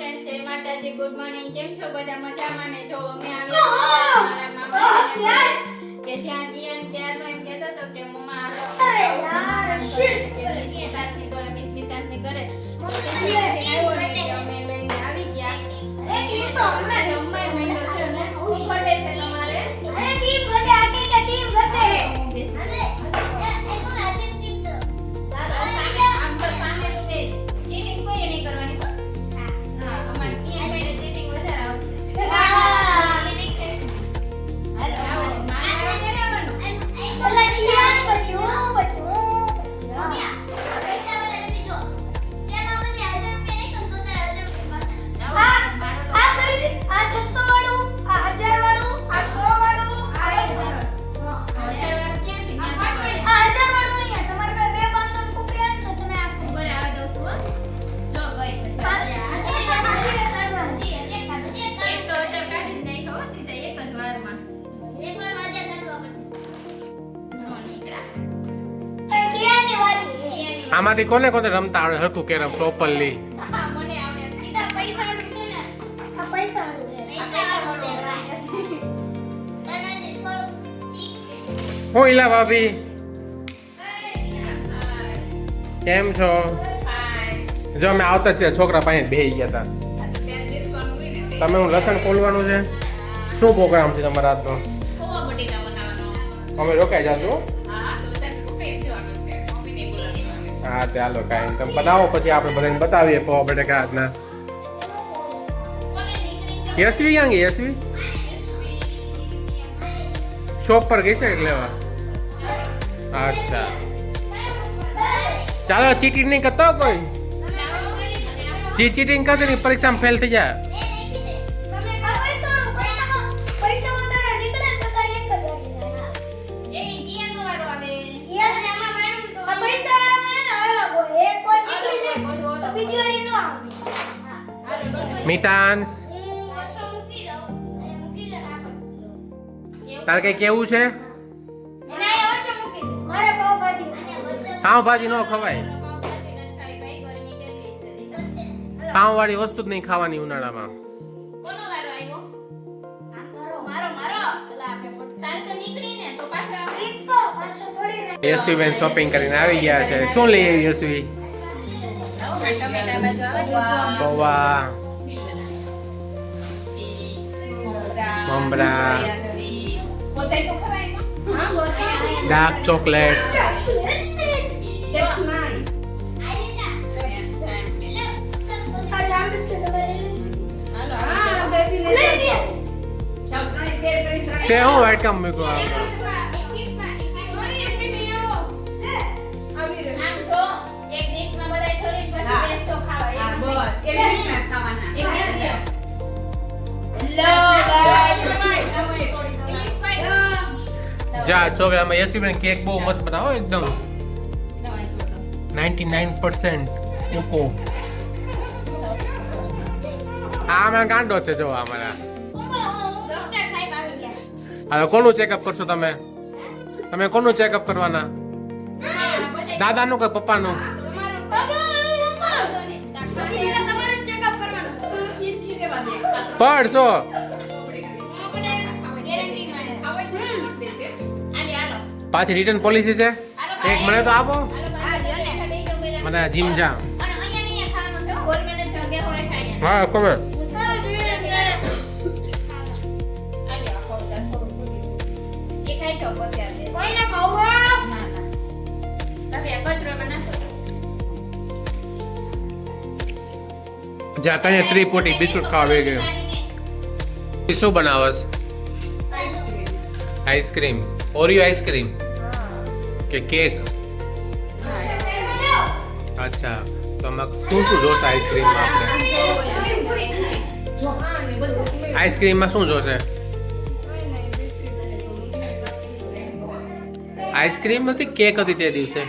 Friends, જય માતાજી, good morning. કેમ છો બધા? મજામાં ને? જો અમે આવી મારા મામા કે જ્યાં કિયાન ત્યારનો એમ કહેતો હતો કે મમ્મા મિતમિતાસની ઘરે મિતમિતાસની ઘરે આવ્યો ને એટલે અમે લઈને આવી ગયા. જમવાય મહિનો છે ને ખૂબ બર્થડે છે તમારે. અરે ટીમ બર્થડે આકે કે ટીમ બર્થડે આમ તો સામે તું બેસ. ચીટિંગ કોઈ નહીં કરવાની હો. હા, અમારે કિયાન ભાઈને ચીટિંગ વધારે આવશે. ઓલા કિયાન બચ્યું આ કરી દે આ 600 વાળું આ 1000 વાળું આ 100 વાળું આ 1000 વાળું અહીંયા તમારી પાસે 2 500 કુકરી આન તો તમે આ કિયાની વાળી આમાંથી કોને કોને રમતા આવડે હરખું કેરમ પ્રોપરલી? આ પૈસા વાળું છે હું ઈલા ભાભી કેમ છો? જો અમે આવતા છીએ છોકરા પાસે બેહી ગયા હતા. તમે હું લસણ ખોલવાનું છે. શું પ્રોગ્રામ છે તમારા આજનો? અમે રોકાઈ જાશું. હા તે હાલો કાંઈ તમે બતાવો પછી આપણે બધાને બતાવીએ પૌવા બટેકા આજના. યશવી ક્યાં ગઈ? યશવી શોપ પર ગઈ છે લેવા. અચ્છા ચાલો ચીટિંગ નહીં કરતો કોઈ. ચીટિંગ કરશે ને પરીક્ષામાં ફેલ થઈ જાય. મિતાંશ તારે કઈ કેવું છે? પાવભાજી ન ખવાય. પાવ વાળી વસ્તુ જ નહીં ખાવાની ઉનાળામાં. યશવી બેન શોપિંગ કરીને આવી ગયા છે. શું લઈ આવી યશવી? પૌવા, મમરા, ડાર્ક ચોકલેટ. તે હું વાઈટ કામ મૂક્યું આપણે. જા છોકરામાં યશવી બેન કેક બહુ મસ્ત બનાવો એકદમ 99% ચૂકો. આ અમારા ગાંડો છે જો અમારા. હવે કોનું ચેકઅપ કરશો તમે? તમે કોનું ચેકઅપ કરવાના? દાદાનું કે પપ્પાનું? પડશો પાછી રિટર્ન પોલિસી છે. એક મને તો આપો. મને જીમ જા. હા ખબર. જા તને 340 બિસ્કુટ ખાવા આવી ગયો. શું બનાવસ? આઈસ્ક્રીમ. ઓરિયો આઈસ્ક્રીમ કે કેક? અચ્છા તો આમાં શું શું જોશે આઈસ્ક્રીમમાં? આપણે આઈસ્ક્રીમમાં શું જોશે? આઈસ્ક્રીમ નથી કેક હતી તે દિવસે.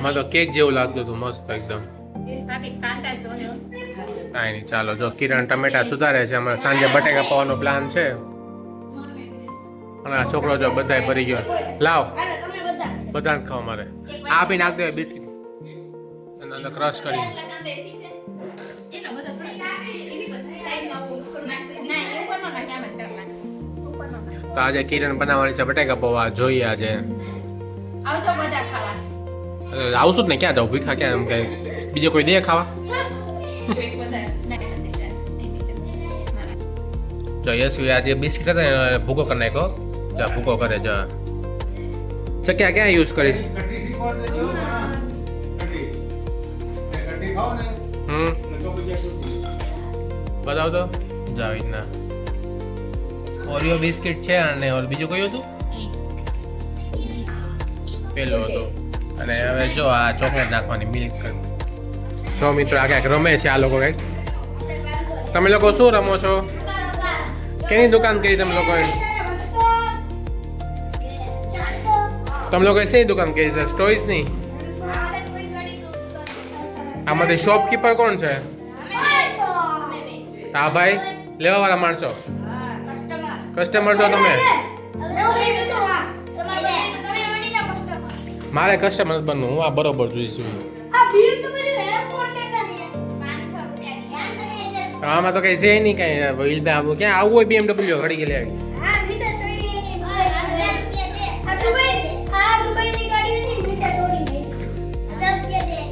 મને તો કેક જેવું લાગતું હતું મસ્ત એકદમ. કાંઈ નહીં ચાલો જો કિરણ ટમેટા સુધારે છે. અમારે સાંજે બટેકા પૌવાનો પ્લાન છે. અને આ છોકરો જો બધાય ભરી ગયો. લાવ બધાને ખાવા મારે આ બી નાખ દે બિસ્કિટ અને અંદર ક્રશ કરી એનો બધો એની પછી સાઈડમાં ના એ ઉપર નો નાખે આમ જ કરવાનું ઉપર નો નાખે. તો આજે કિરણ બનાવવાની છે બટેકા પૌવા જોઈએ આજે આવજો બધા ખાવા. આવશું જ ને ક્યાં જાવ ભીખા ક્યાં એમ કે બીજે કોઈ દે ખાવા જોઈશ બધા ના જો યશવી આજે બિસ્કિટ હતા ને ભૂકો કરી નાખ્યો જા ભૂકો કરે જો ચક્યા ક્યાં યુઝ કરીશ કઢી શીખવાડ દેજો કઢી કઢી ખાઓ ને તો પછી બતાવ તો જાવી ના ઓરિયો બિસ્કિટ છે અને ઓર બીજું કયું હતું પેલું હતું અને હવે જો આ ચોકલેટ નાખવાની મિલ્ક છો મિત્રો આ ક્યાંક રમે છે આ લોકો કંઈક તમે લોકો શું રમો છો કેની દુકાન કરી તમે લોકોએ તમે લોકોએ શેની દુકાન કરી છે સ્ટોરીઝની આમાંથી શોપકીપર કોણ છે હા ભાઈ લેવા વાળા માણસો કસ્ટમર છો તમે મારે કસ્ટમર બનવું હું આ બરોબર જોઈશું આમાં તો કઈ છે નહીં કઈ ક્યાં આવવું હોય BMW ઘડી ગયેલી આવી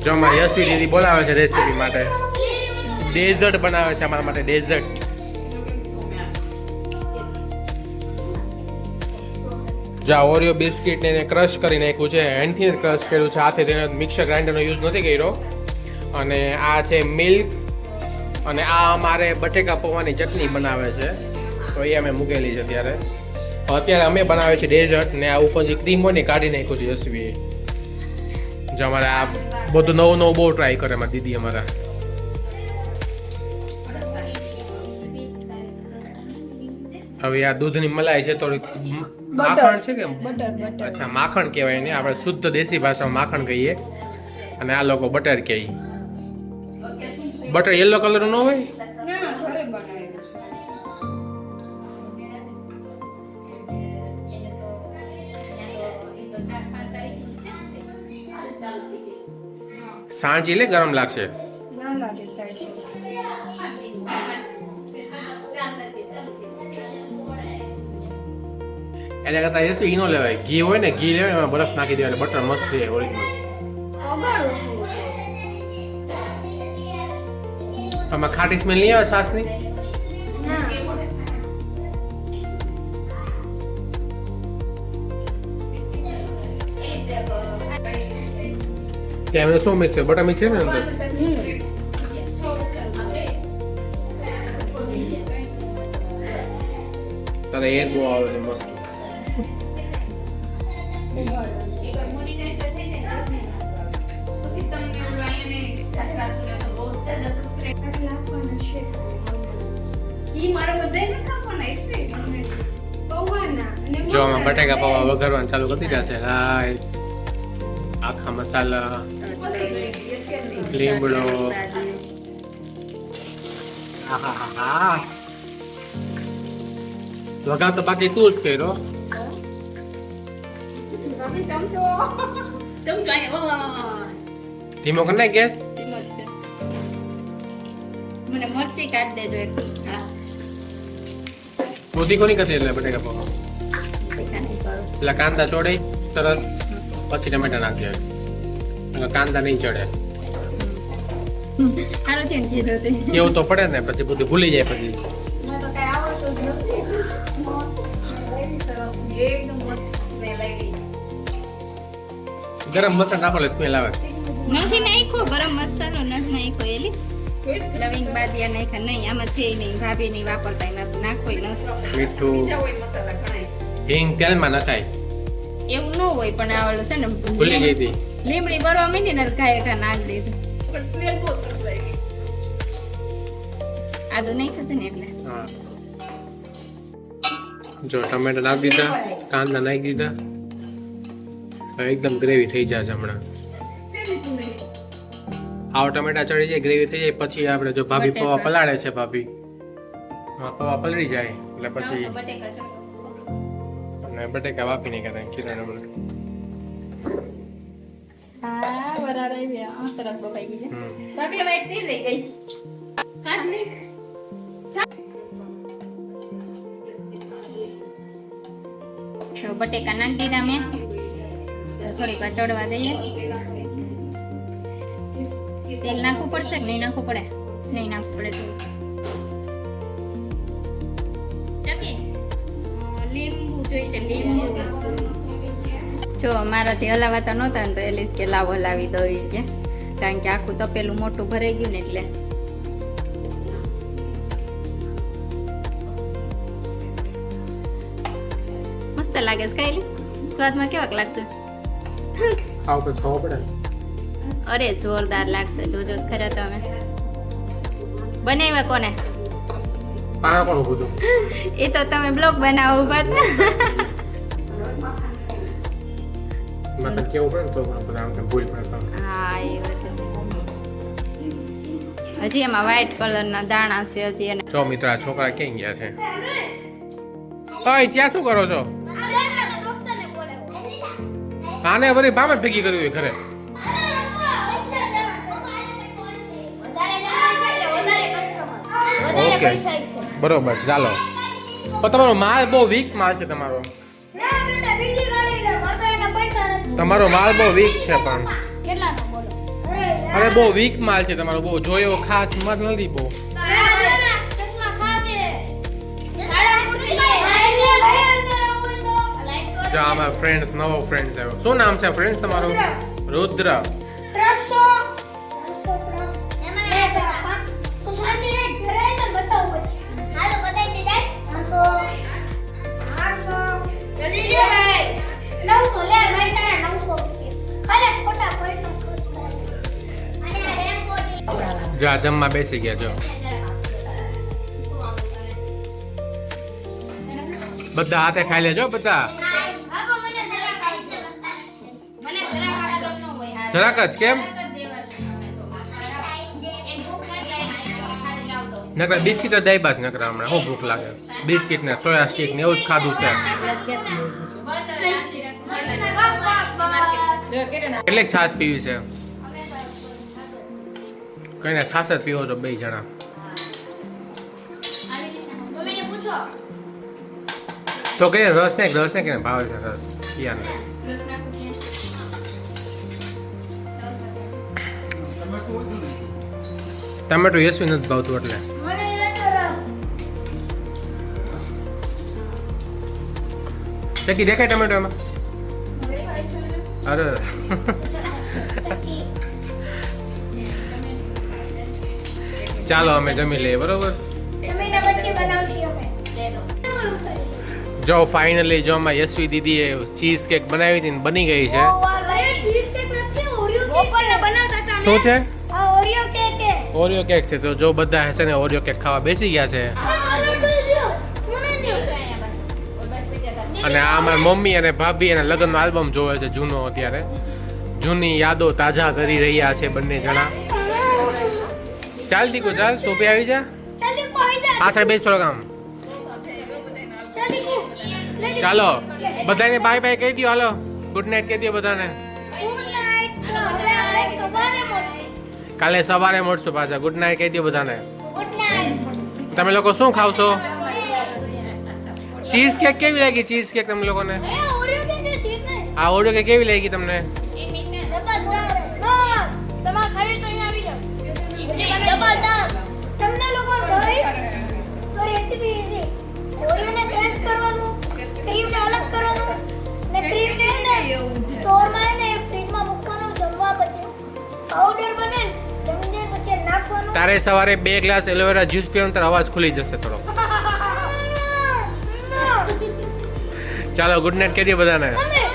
જો મારી યશવી દીદી બોલાવે છે રેસીપી માટે ડેઝર્ટ બનાવે છે અમારા માટે ડેઝર્ટ જા ઓરિયો બિસ્કિટ ને ક્રશ કરી નાખ્યું છે હેન્ડથી ક્રશ કર્યું છે હાથે તેને મિક્સર ગ્રાઇન્ડરનો યુઝ નથી કર્યો અને આ છે મિલ્ક અને આ અમારે બટેકા પૌવાની ચટણી બનાવે છે તો એ અમે મૂકેલી છે ત્યારે અત્યારે અમે બનાવે છે ડેઝર્ટ ને આ ઉપર જે ક્રીમ હોય ને કાઢી નાખ્યું છે યશવી જો અમારે આ બધું નવું નવું બહુ ટ્રાય કરે અમારી દીદી અમારા હવે આ દૂધની મલાઈ છે થોડીક માખણ છે કે અચ્છા માખણ કહેવાય ને આપણે શુદ્ધ દેશી ભાષામાં માખણ કહીએ અને આ લોકો બટર કહે બટર યલો કલર નો હોય સાંજી લે ગરમ લાગશે એટલે કરતા એ ઈનો લેવાય ઘી હોય ને ઘી લેવાય એમાં બરફ નાખી દેવાય એટલે બટર મસ્ત થાય ઓરિજિનલ આમાં ખાટી સ્મેલ નહીં આવે છાસની ત્યાં શું મિક્સ છે બટર મિક્સ છે ને અંદર તારે એ બહુ આવે છે મસ્ત જો આમાં બટેકા પૌવા વઘારવાનું ચાલુ કરી દીધા છે રાઈ આખા મસાલા લીમડો આહાહા વઘાર તો બાકી તું જ કર્યો ધીમો કરી નાખ ગેસ મને મરચી કાઢ દેજો એક રોટી કોની કરતી એટલે બટેકા પૌવા એટલે કાંદા ચોડે તરત પછી ટમેટા નાખી આવે કાંદા નહીં ચડે સારું છે ને કીધું તે એવું તો પડે ને પછી બધું ભૂલી જાય પછી ગરમ મસાલા નાખો સ્મેલ આવે નથી નાખ્યો ગરમ મસાલો નથી નાખ્યો એલી લવિંગ બાદિયા નાખ્યા નહીં આમાં છે નહીં ભાભી નહીં વાપરતા નથી નાખો નથી મીઠું હિંગ તેલમાં નખાય એવું ન હોય પણ આ ઓલું છે ને ભૂલી ગઈ હતી લીમડી બરવા માંડી ને કાય કા નાખ દીધું આદુ નહીં ખાતું ને એટલે હા જો ટમેટા નાખી દીધા કાંદા નાખી દીધા હવે એકદમ ગ્રેવી થઈ જશે હમણાં આવો ટમેટા ચડી જાય ગ્રેવી થઈ જાય પછી આપણે જો ભાભી પૌવા પલાળે છે ભાભી પૌવા પલળી જાય એટલે પછી બટેકા જો અને બટેકા વાપી નહીં કરે કિરણ હમણાં વરાર આવી આ સરસ બફાઈ ગઈ છે ભાભી હવે એક ચીજ લઈ ગઈ હા નહીં તો બટેકા નાખી દીધા મેં થોડીક વાર ચડવા દઈએ તેલ નાખવું પડશે કે નહીં નાખવું પડે નહીં નાખવું પડે તો ચકી લીંબુ જોઈશે લીંબુ જો મારાથી હલાવાતા નહોતા ને તો એલિસ કે લાવ હલાવી દો કે કારણ કે આખું તપેલું મોટું ભરાઈ ગયું ને એટલે મસ્ત લાગે છે કાઈ સ્વાદમાં કેવાક લાગશે આવ પછી ખાવા પડે અરે જોરદાર લાગશે જોજો ખરા તમે બનાવ્યા કોને પાણા કોણ ઊભું છું એ તો તમે બ્લોગ બનાવો ઉભા હતા મતલબ કેવું પડે ને તો બધા આમ ભૂલ પડે તો હા એ વાત હજી એમાં વ્હાઈટ કલરના દાણા છે હજી એને જો મિત્ર આ છોકરા ક્યાં ગયા છે ઓય ત્યાં શું કરો છો આને વળી ભામે ભેગી કર્યું હોય ઘરે ઓકે બરોબર છે ચાલો પણ તમારો માલ બહુ વીક માલ છે તમારો તમારો માલ બહુ વીક છે પણ અરે બહુ વીક માલ છે તમારો બહુ જોયો ખાસ મત નથી બહુ જો અમારા ફ્રેન્ડ્સ નવો ફ્રેન્ડ્સ આવ્યો શું નામ છે ફ્રેન્ડ્સ તમારું રુદ્ર જો આ જમવા બેસી ગયા જો બધા હાથે ખાઈ લેજો બધા જરાક જ કેમ નકરા બિસ્કિટ જ દઈ બાસ નકરા હમણાં શું ભૂખ લાગે બિસ્કિટ ને સોયા સ્ટીક ને એવું જ ખાધું છે એટલે છાશ પીવી છે કઈ ને છાશ જ પીવો છો બે જણા તો કઈ રસ ને કે ભાવે છે રસ પિયાનો ટમેટો યસવી નથી ભાવતું એટલે ચકી દેખાય ટમેટો એમાં અરે ચાલો અમે જમી લઈએ બરોબર જો ફાઇનલી જો અમારી યશવી દીદીએ ચીઝ કેક બનાવી હતી ને બની ગઈ છે શું છે ઓરિયો કેક છે તો જો બધા છે ને ઓરિયો કેક ખાવા બેસી ગયા છે અને આ અમારા મમ્મી અને ભાભી એના લગ્નનો આલ્બમ જોવે છે જૂનો અત્યારે જૂની યાદો તાજા કરી રહ્યા છે બંને જણા ચાલ દીકુ ચાલ સોપી આવી જા પાછળ બેસ થોડો કામ ચાલો બધાને બાય બાય કહી દો હાલો ગુડ નાઇટ કહી દો બધાને કાલે સવારે મળશું પાછા ગુડ નાઇટ કહી દો બધાને તમે લોકો શું ખાવશો ચીઝ કેક કેવી લાગી ચીઝ કેક તમે લોકોને આ ઓરિયો કેક કેવી લાગી તમને તમને લોકો તો રેસીપી ઇઝી ઓરિયોને ક્રંચ કરવાનું ક્રીમને અલગ કરવાનું ને ક્રીમને સ્ટોરમાં ને ફ્રીજમાં મૂકવાનું જમવા પછી પાવડર બને જમીને પછી નાખવાનું તારે સવારે 2 ગ્લાસ એલોવેરા જ્યુસ પીવાનો તારો અવાજ ખુલી જશે થોડો ચાલો ગુડ નાઇટ કહી દો બધાને